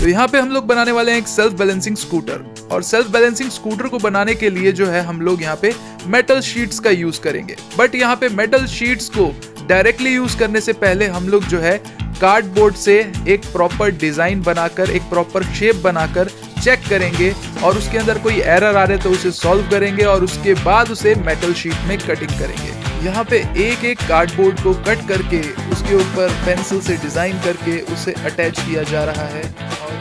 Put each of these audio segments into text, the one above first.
तो यहाँ पे हम लोग बनाने वाले हैं एक सेल्फ बैलेंसिंग स्कूटर, और सेल्फ बैलेंसिंग स्कूटर को बनाने के लिए जो है हम लोग यहाँ पे मेटल शीट्स का यूज करेंगे। बट यहाँ पे मेटल शीट्स को डायरेक्टली यूज करने से पहले हम लोग जो है कार्डबोर्ड से एक प्रॉपर डिजाइन बनाकर, एक प्रॉपर शेप बनाकर चेक करेंगे, और उसके अंदर कोई एरर आ रहे तो उसे सॉल्व करेंगे, और उसके बाद उसे मेटल शीट में कटिंग करेंगे। यहाँ पे एक एक कार्डबोर्ड को कट करके उसके ऊपर पेंसिल से डिजाइन करके उसे अटैच किया जा रहा है। और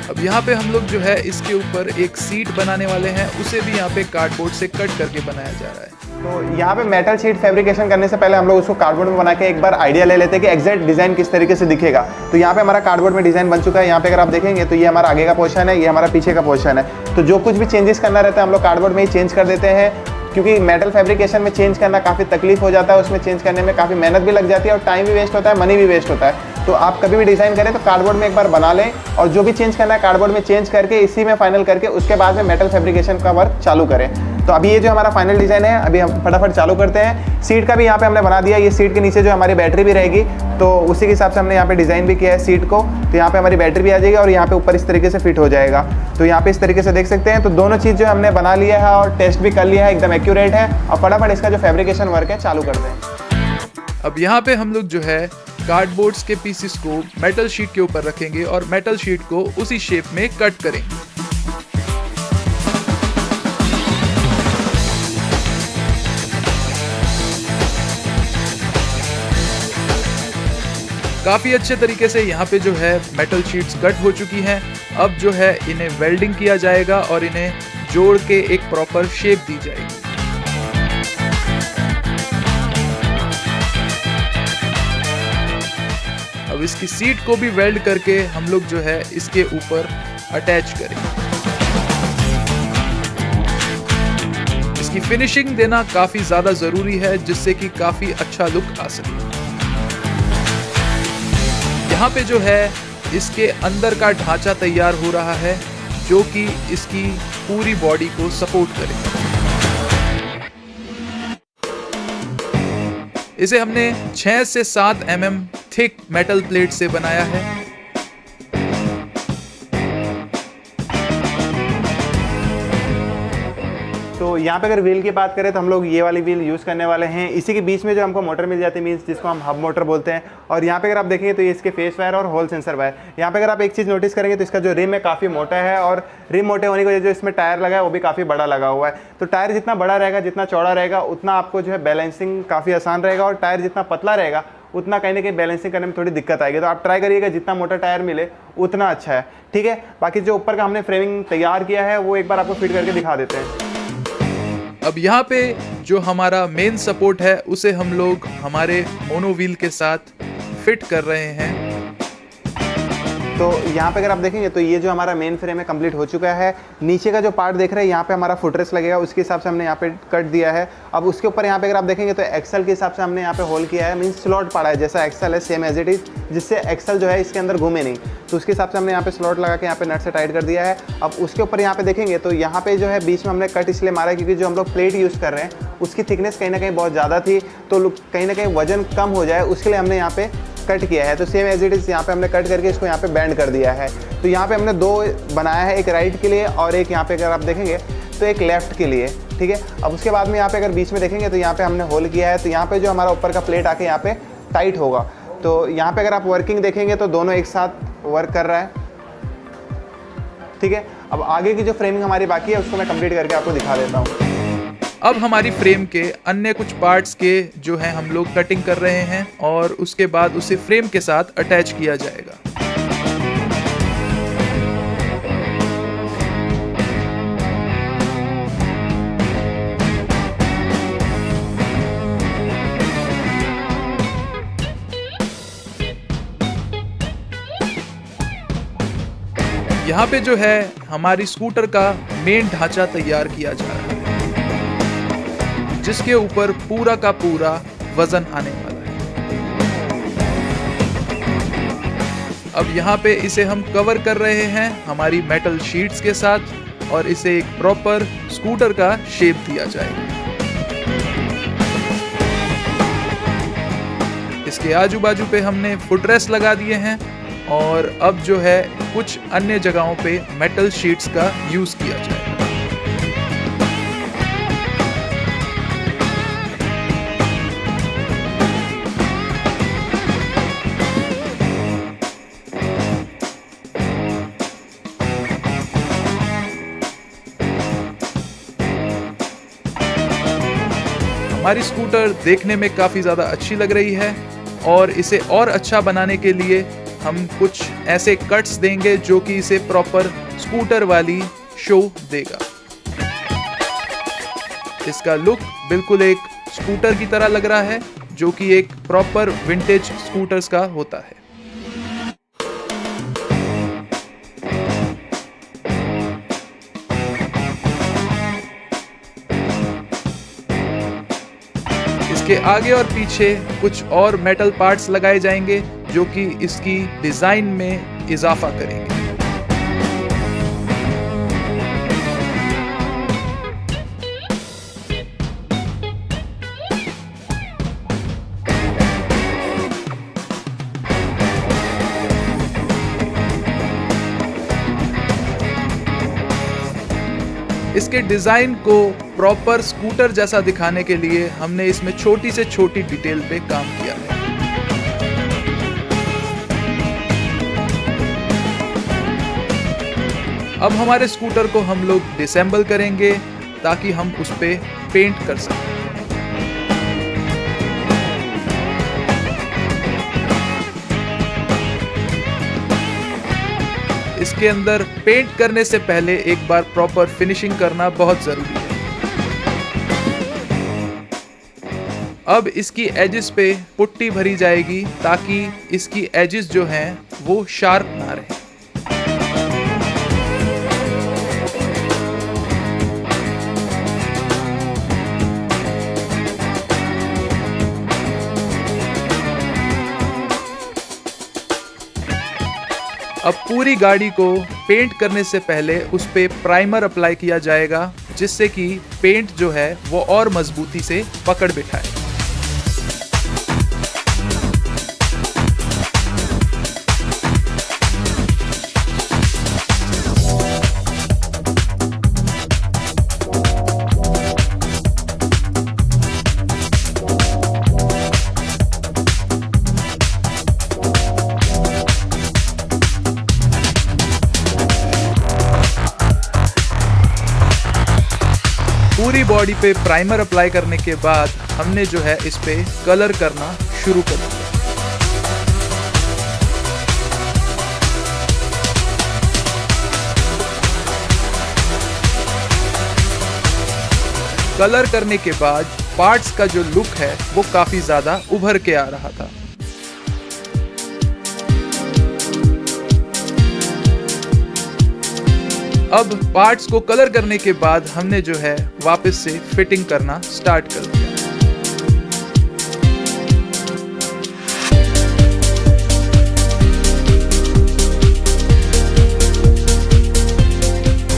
अब यहाँ पे हम लोग जो है इसके ऊपर एक सीट बनाने वाले हैं, उसे भी यहाँ पे कार्डबोर्ड से कट करके बनाया जा रहा है। तो यहाँ पे मेटल शीट फैब्रिकेशन करने से पहले हम लोग उसको कार्डबोर्ड में बना के एक बार आइडिया ले लेते हैं कि एग्जैक्ट डिजाइन किस तरीके से दिखेगा। तो यहाँ पे हमारा कार्डबोर्ड में डिजाइन बन चुका है। यहाँ पे अगर आप देखेंगे तो ये हमारा आगे का पोर्शन है, ये हमारा पीछे का पोर्शन है। तो जो कुछ भी चेंजेस करना रहता है हम लोग कार्डबोर्ड में ही चेंज कर देते हैं, क्योंकि मेटल फैब्रिकेशन में चेंज करना काफ़ी तकलीफ हो जाता है, उसमें चेंज करने में काफ़ी मेहनत भी लग जाती है और टाइम भी वेस्ट होता है, मनी भी वेस्ट होता है। तो आप कभी भी डिज़ाइन करें तो कार्डबोर्ड में एक बार बना लें, और जो भी चेंज करना है कार्डबोर्ड में चेंज करके इसी में फाइनल करके उसके बाद में मेटल फैब्रिकेशन का वर्क चालू करें। तो अभी ये जो हमारा फाइनल डिज़ाइन है, अभी हम फटाफट चालू करते हैं। सीट का भी यहाँ पे हमने बना दिया, ये सीट के नीचे जो हमारी बैटरी भी रहेगी, तो उसी के हिसाब से हमने यहाँ पे डिज़ाइन भी किया है सीट को। तो यहाँ पे हमारी बैटरी भी आ जाएगी और यहाँ पे ऊपर इस तरीके से फिट हो जाएगा। तो यहाँ पे इस तरीके से देख सकते हैं। तो दोनों चीज़ जो हमने बना लिया है और टेस्ट भी कर लिया है, एकदम एक्यूरेट है। और फटाफट इसका जो फैब्रिकेशन वर्क है चालू करते हैं। अब यहाँ पे हम लोग जो है कार्डबोर्ड्स के पीसेस को मेटल शीट के ऊपर रखेंगे और मेटल शीट को उसी शेप में कट करेंगे। काफ़ी अच्छे तरीके से यहाँ पे जो है मेटल शीट्स कट हो चुकी हैं। अब जो है इन्हें वेल्डिंग किया जाएगा और इन्हें जोड़ के एक प्रॉपर शेप दी जाएगी। अब इसकी सीट को भी वेल्ड करके हम लोग जो है इसके ऊपर अटैच करेंगे। इसकी फिनिशिंग देना काफ़ी ज़्यादा ज़रूरी है, जिससे कि काफ़ी अच्छा लुक आ सके। यहाँ पे जो है इसके अंदर का ढांचा तैयार हो रहा है, जो कि इसकी पूरी बॉडी को सपोर्ट करेगा। इसे हमने 6 से 7 mm थिक मेटल प्लेट से बनाया है। तो यहाँ पे अगर व्हील की बात करें तो हम लोग ये वाली व्हील यूज़ करने वाले हैं। इसी के बीच में जो हमको मोटर मिल जाती है, मीन्स जिसको हम हब मोटर बोलते हैं। और यहाँ पे अगर आप देखेंगे तो ये इसके फेस वायर और होल सेंसर वायर। यहाँ पे अगर आप एक चीज़ नोटिस करेंगे तो इसका जो रिम है काफ़ी मोटा है, और रिम मोटे होने की वजह से जो इसमें टायर लगा है वो भी काफ़ी बड़ा लगा हुआ है। तो टायर जितना बड़ा रहेगा, जितना चौड़ा रहेगा, उतना आपको जो है बैलेंसिंग काफ़ी आसान रहेगा, और टायर जितना पतला रहेगा उतना कहीं ना कहीं बैलेंसिंग करने में थोड़ी दिक्कत आएगी। तो आप ट्राई करिएगा जितना मोटा टायर मिले उतना अच्छा है, ठीक है। बाकी जो ऊपर का हमने फ्रेमिंग तैयार किया है वो एक बार आपको फिट करके दिखा देते हैं। अब यहाँ पे जो हमारा मेन सपोर्ट है उसे हम लोग हमारे मोनो व्हील के साथ फिट कर रहे हैं। तो यहाँ पे अगर आप देखेंगे तो ये जो हमारा मेन फ्रेम है कंप्लीट हो चुका है। नीचे का जो पार्ट देख रहे हैं यहाँ पे हमारा फुटरेस्ट लगेगा, उसके हिसाब से हमने यहाँ पे कट दिया है। अब उसके ऊपर यहाँ पे अगर आप देखेंगे तो एक्सल के हिसाब से हमने यहाँ पे होल किया है, मीन्स स्लॉट पड़ा है, जैसा एक्सल है सेम एज इट इज, जिससे एक्सल जो है इसके अंदर घूमे नहीं। तो उसके हिसाब से हमने यहाँ पे स्लॉट लगा के यहाँ पे नट से टाइट कर दिया है। अब उसके ऊपर यहाँ पे देखेंगे तो यहाँ पे जो है बीच में हमने कट इसलिए मारा है क्योंकि जो हम लोग प्लेट यूज़ कर रहे हैं उसकी थिकनेस कहीं ना कहीं बहुत ज़्यादा थी, तो कहीं ना कहीं वजन कम हो जाए उसके लिए हमने यहाँ पे कट किया है। तो सेम एज इट इज यहाँ पे हमने कट करके इसको यहाँ पे बेंड कर दिया है। तो यहाँ पे हमने 2 बनाया है, एक राइट के लिए और एक यहाँ पे अगर आप देखेंगे तो एक लेफ्ट के लिए, ठीक है। अब उसके बाद में यहाँ पे अगर बीच में देखेंगे तो यहाँ पे हमने होल किया है। तो यहाँ पे जो हमारा ऊपर का प्लेट आके यहाँ पे टाइट होगा। तो यहाँ पे अगर आप वर्किंग देखेंगे तो दोनों एक साथ वर्क कर रहा है, ठीक है। अब आगे की जो फ्रेमिंग हमारी बाकी है उसको मैं कंप्लीट करके आपको दिखा देता हूँ। अब हमारी फ्रेम के अन्य कुछ पार्ट्स के जो है हम लोग कटिंग कर रहे हैं, और उसके बाद उसे फ्रेम के साथ अटैच किया जाएगा। यहाँ पे जो है हमारी स्कूटर का मेन ढांचा तैयार किया जा रहा है, जिसके ऊपर पूरा का पूरा वजन आने वाला है। अब यहाँ पे इसे हम कवर कर रहे हैं हमारी मेटल शीट्स के साथ, और इसे एक प्रॉपर स्कूटर का शेप दिया जाएगा। इसके आजू बाजू पे हमने फुटरेस्ट लगा दिए हैं, और अब जो है कुछ अन्य जगहों पे मेटल शीट्स का यूज किया जाएगा। हमारी स्कूटर देखने में काफ़ी ज़्यादा अच्छी लग रही है और इसे और अच्छा बनाने के लिए हम कुछ ऐसे कट्स देंगे जो कि इसे प्रॉपर स्कूटर वाली शो देगा। इसका लुक बिल्कुल एक स्कूटर की तरह लग रहा है जो कि एक प्रॉपर विंटेज स्कूटर्स का होता है। इसके आगे और पीछे कुछ और मेटल पार्ट्स लगाए जाएंगे जो कि इसकी डिजाइन में इजाफा करेंगे। इसके डिजाइन को प्रॉपर स्कूटर जैसा दिखाने के लिए हमने इसमें छोटी से छोटी डिटेल पे काम किया है। अब हमारे स्कूटर को हम लोग डिसेंबल करेंगे ताकि हम उस पे पेंट कर सकें। इसके अंदर पेंट करने से पहले एक बार प्रॉपर फिनिशिंग करना बहुत जरूरी है। अब इसकी एजेस पे पुट्टी भरी जाएगी ताकि इसकी एजेस जो हैं वो शार्प ना रहे। अब पूरी गाड़ी को पेंट करने से पहले उस पे प्राइमर अप्लाई किया जाएगा जिससे कि पेंट जो है वो और मजबूती से पकड़ बिठाए। पूरी बॉडी पे प्राइमर अप्लाई करने के बाद हमने जो है इस पे कलर करना शुरू कर दिया। कलर करने के बाद पार्ट्स का जो लुक है वो काफी ज्यादा उभर के आ रहा था। अब पार्ट्स को कलर करने के बाद हमने जो है वापस से फिटिंग करना स्टार्ट कर दिया।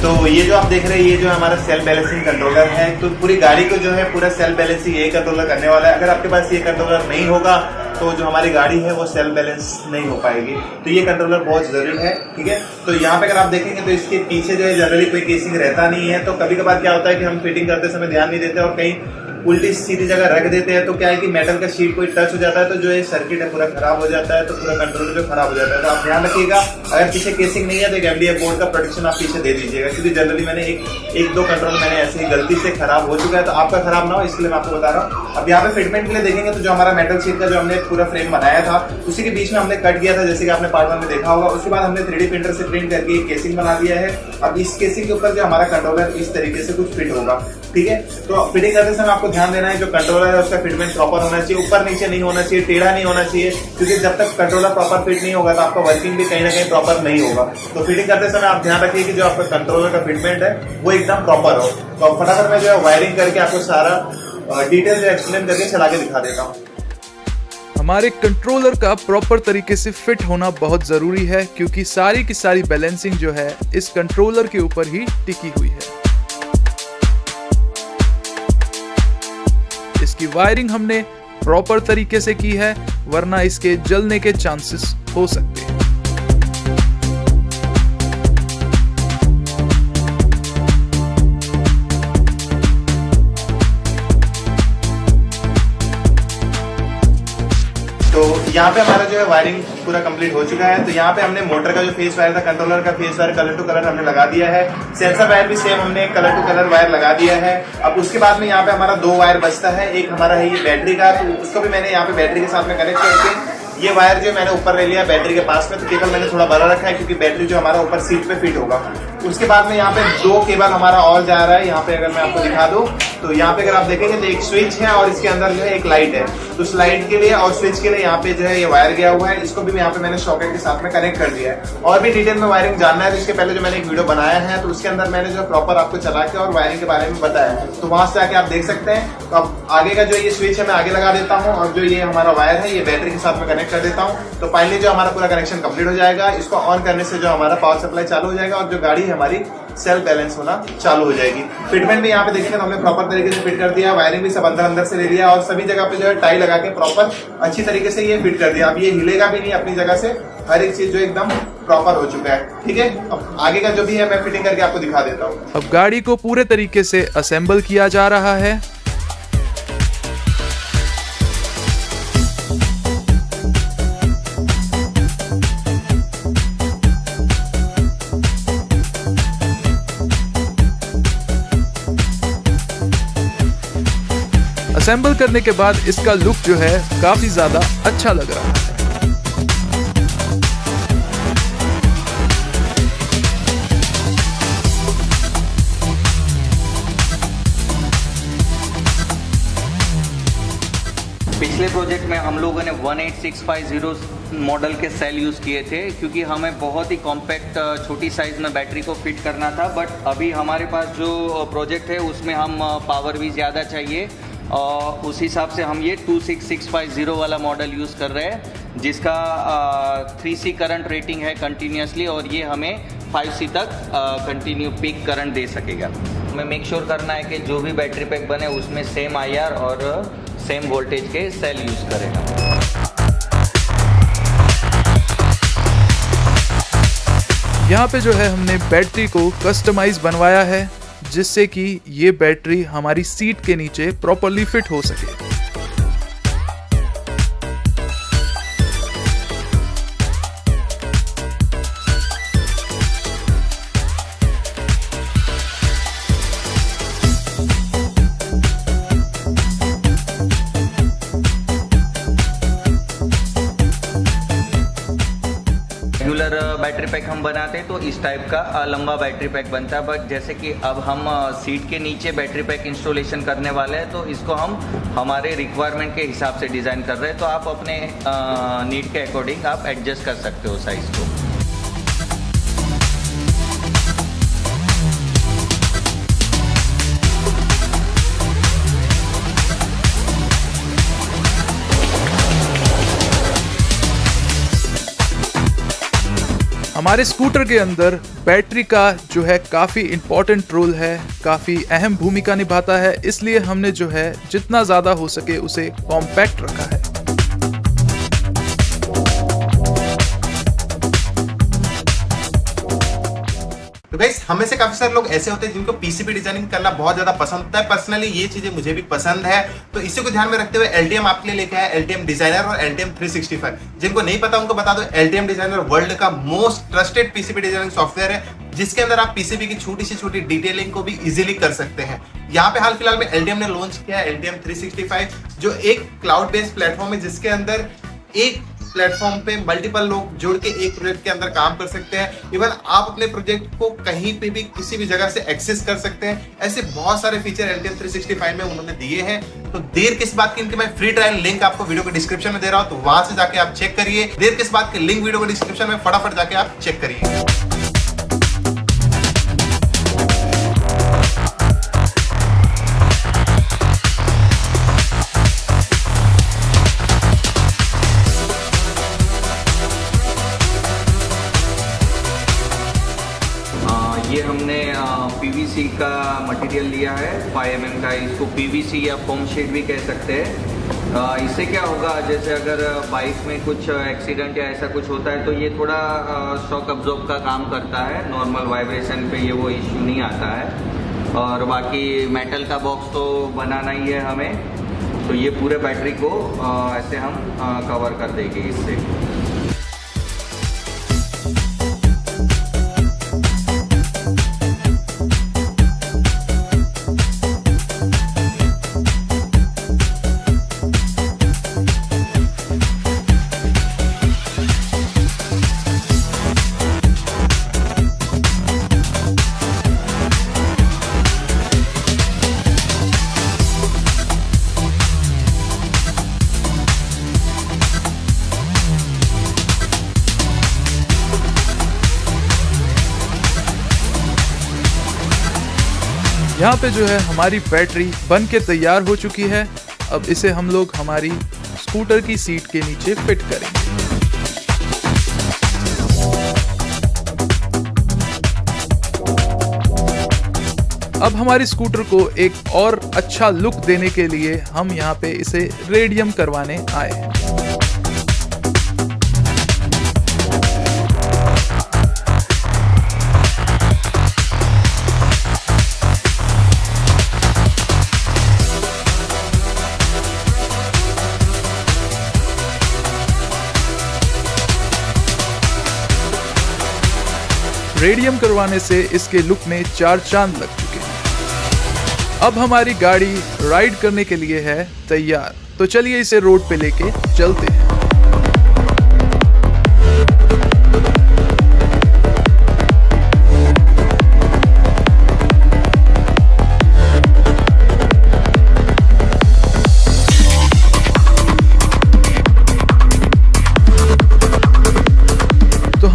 तो ये जो आप देख रहे हैं ये जो हमारा सेल्फ बैलेंसिंग कंट्रोलर है, तो पूरी गाड़ी को जो है पूरा सेल्फ बैलेंसिंग यही कंट्रोलर करने वाला है। अगर आपके पास ये कंट्रोलर नहीं होगा तो जो हमारी गाड़ी है वो सेल्फ बैलेंस नहीं हो पाएगी। तो ये कंट्रोलर बहुत जरूरी है, ठीक है। तो यहाँ पे अगर आप देखेंगे तो इसके पीछे जो है जनरली कोई केसिंग रहता नहीं है। तो कभी कभार क्या होता है कि हम फिटिंग करते समय ध्यान नहीं देते और कहीं उल्टी सीधी जगह रख देते हैं, तो क्या है कि मेटल का शीट कोई टच हो जाता है तो जो ये सर्किट है पूरा खराब हो जाता है, तो पूरा कंट्रोलर जो खराब हो जाता है। तो आप ध्यान रखिएगा, अगर पीछे केसिंग नहीं है तो एक MDF बोर्ड का प्रोटेक्शन आप पीछे दे दीजिएगा, क्योंकि जनरली मैंने एक दो कंट्रोल मैंने ऐसे ही गलती से खराब हो चुका है, तो आपका खराब ना हो इसलिए मैं आपको बता रहा हूँ। अब यहाँ पे फिटमेंट के लिए देखेंगे तो जो हमारा मेटल शीट का जो हमने पूरा फ्रेम बनाया था उसी के बीच में हमने कट किया था, जैसे कि आपने पार्ट 1 में देखा होगा। उसके बाद हमने 3D प्रिंटर से प्रिंट करके एक केसिंग बना दिया है। अब इस केसिंग के ऊपर जो हमारा कंट्रोलर इस तरीके से कुछ फिट होगा, ठीक है। तो फिटिंग करते समय आपको ध्यान देना है जो कंट्रोलर है उसका फिटमेंट प्रॉपर होना चाहिए, ऊपर नीचे नहीं होना चाहिए, टेढ़ा नहीं होना चाहिए, क्योंकि जब तक कंट्रोलर प्रॉपर फिट नहीं होगा तो आपका वर्किंग भी कहीं ना कहीं प्रॉपर नहीं होगा। तो फिटिंग करते समय आप ध्यान रखिए कि जो आपका कंट्रोलर का फिटमेंट है वो एकदम प्रॉपर हो। तो फटाफट मैं जो है वायरिंग करके आपको सारा डिटेल जो एक्सप्लेन करके चला के दिखा देता हूँ। हमारे कंट्रोलर का प्रॉपर तरीके से फिट होना बहुत जरूरी है, क्योंकि सारी की सारी बैलेंसिंग जो है इस कंट्रोलर के ऊपर ही टिकी हुई है। इसकी वायरिंग हमने प्रॉपर तरीके से की है, वरना इसके जलने के चांसेस हो सकते हैं। यहाँ पे हमारा जो है वायरिंग पूरा कंप्लीट हो चुका है। तो यहाँ पे हमने मोटर का जो फेस वायर था, कंट्रोलर का phase wire colour to colour हमने लगा दिया है। सेंसर वायर भी सेम हमने कलर टू कलर वायर लगा दिया है। अब उसके बाद में यहाँ पे हमारा 2 वायर बचता है। एक हमारा है ये बैटरी का, तो उसको भी मैंने यहाँ पे बैटरी के साथ में कनेक्ट करके ये वायर जो मैंने ऊपर ले लिया बैटरी के पास में। तो केबल मैंने थोड़ा बड़ा रखा है क्योंकि बैटरी जो हमारा ऊपर सीट पे फिट होगा। उसके बाद में यहाँ पे 2 केबल हमारा और जा रहा है। यहाँ पे अगर मैं आपको दिखा दूं तो यहाँ पे अगर आप देखेंगे तो एक स्विच है और इसके अंदर जो है एक लाइट है। तो उस लाइट के लिए और स्विच के लिए यहाँ पे जो है ये वायर गया हुआ है। इसको भी यहाँ पे मैंने सॉकेट के साथ में कनेक्ट कर दिया है। और भी डिटेल में वायरिंग जानना है तो इसके पहले जो मैंने एक वीडियो बनाया है तो उसके अंदर मैंने जो प्रॉपर आपको चला के और वायरिंग के बारे में बताया है, तो वहां से आके आप देख सकते हैं। तो अब आगे का जो ये स्विच है मैं आगे लगा देता हूँ और जो ये हमारा वायर है ये बैटरी के साथ में कनेक्ट कर देता हूँ। तो फाइनली जो हमारा पूरा कनेक्शन कंप्लीट हो जाएगा। इसको ऑन करने से जो हमारा पावर सप्लाई चालू हो जाएगा और जो गाड़ी है हमारी सेल्फ बैलेंस होना चालू हो जाएगी। फिटमेंट भी यहाँ पे देखिए हमने प्रॉपर तरीके से फिट कर दिया। वायरिंग भी सब अंदर से ले लिया और सभी जगह पे जो है टाई लगा के प्रॉपर अच्छी तरीके से ये फिट कर दिया। अब ये हिलेगा भी नहीं अपनी जगह से, हर एक चीज जो एकदम प्रॉपर हो चुका है। ठीक है, अब आगे का जो भी है मैं फिटिंग करके आपको दिखा देता हूँ। अब गाड़ी को पूरे तरीके से असेंबल किया जा रहा है। असेंबल करने के बाद इसका लुक जो है काफी ज्यादा अच्छा लग रहा है। पिछले प्रोजेक्ट में हम लोगों ने 18650 मॉडल के सेल यूज़ किए थे क्योंकि हमें बहुत ही कॉम्पैक्ट छोटी साइज़ में बैटरी को फिट करना था। बट अभी हमारे पास जो प्रोजेक्ट है उसमें हम पावर भी ज़्यादा चाहिए और उस हिसाब से हम ये 26650 वाला मॉडल यूज़ कर रहे हैं जिसका 3C करंट रेटिंग है कंटिन्यूसली और ये हमें 5C तक कंटिन्यू पीक करंट दे सकेगा। हमें मेक श्योर करना है कि जो भी बैटरी पैक बने उसमें सेम IR और सेम वोल्टेज के सेल यूज़ करेगा। यहाँ पे जो है हमने बैटरी को कस्टमाइज बनवाया है जिससे कि ये बैटरी हमारी सीट के नीचे प्रॉपर्ली फिट हो सके। रेगुलर बैटरी पैक हम बनाते हैं तो इस टाइप का लंबा बैटरी पैक बनता है। बट जैसे कि अब हम सीट के नीचे बैटरी पैक इंस्टॉलेशन करने वाले हैं तो इसको हम हमारे रिक्वायरमेंट के हिसाब से डिज़ाइन कर रहे हैं। तो आप अपने नीड के अकॉर्डिंग आप एडजस्ट कर सकते हो साइज़ को। हमारे स्कूटर के अंदर बैटरी का जो है काफ़ी इम्पोर्टेंट रोल है, काफ़ी अहम भूमिका निभाता है। इसलिए हमने जो है जितना ज़्यादा हो सके उसे कॉम्पैक्ट रखा है। तो गाइस हमें से काफी सारे लोग ऐसे होते हैं जिनको पीसीबी डिजाइनिंग करना बहुत ज्यादा पसंद होता है। पर्सनली ये चीजें मुझे भी पसंद है। तो इसी को ध्यान में रखते हुए एलटीएम आपके लिए लेके आया एलटीएम डिजाइनर और एलटीएम 365। जिनको नहीं पता उनको बता दो, एलटीएम डिजाइनर वर्ल्ड का most trusted PCB designing software है जिसके अंदर आप पीसीबी की छोटी से छोटी डिटेलिंग को भी इजीली कर सकते हैं। यहाँ पे हाल फिलहाल में एलटीएम ने लॉन्च किया है एलटीएम 365 जो एक क्लाउड बेस्ड प्लेटफॉर्म है जिसके अंदर एक प्लेटफॉर्म पे मल्टीपल लोग जुड़ के एक प्रोजेक्ट के अंदर काम कर सकते हैं। इवन आप अपने प्रोजेक्ट को कहीं पे भी किसी भी जगह से एक्सेस कर सकते हैं। ऐसे बहुत सारे फीचर LTM 365 में उन्होंने दिए हैं। तो देर किस बात की, इनके मैं फ्री ट्रायल लिंक आपको वीडियो के डिस्क्रिप्शन में दे रहा हूं, तो वहां से जाके आप चेक करिए। देर किस बात की लिंक वीडियो के डिस्क्रिप्शन में फटाफट जाके आप चेक करिए। ये हमने पीवीसी का मटेरियल लिया है 5 mm का। इसको पीवीसी या फोम शीट भी कह सकते हैं। इससे क्या होगा, जैसे अगर बाइक में कुछ एक्सीडेंट या ऐसा कुछ होता है तो ये थोड़ा शॉक अब्जॉर्ब का काम करता है। नॉर्मल वाइब्रेशन पे ये वो इश्यू नहीं आता है। और बाकी मेटल का बॉक्स तो बनाना ही है हमें। तो ये पूरे बैटरी को ऐसे हम कवर कर देंगे इससे। यहाँ पे जो है हमारी बैटरी बन के तैयार हो चुकी है। अब इसे हम लोग हमारी स्कूटर की सीट के नीचे फिट करेंगे। अब हमारी स्कूटर को एक और अच्छा लुक देने के लिए हम यहाँ पे इसे रेडियम करवाने आए हैं। रेडियम करवाने से इसके लुक में 4 चांद लग चुके हैं। अब हमारी गाड़ी राइड करने के लिए है तैयार, तो चलिए इसे रोड पे लेके चलते हैं।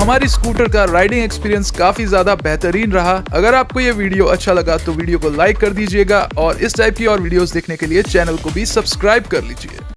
हमारी स्कूटर का राइडिंग एक्सपीरियंस काफी ज्यादा बेहतरीन रहा। अगर आपको ये वीडियो अच्छा लगा तो वीडियो को लाइक कर दीजिएगा और इस टाइप की और वीडियोस देखने के लिए चैनल को भी सब्सक्राइब कर लीजिए।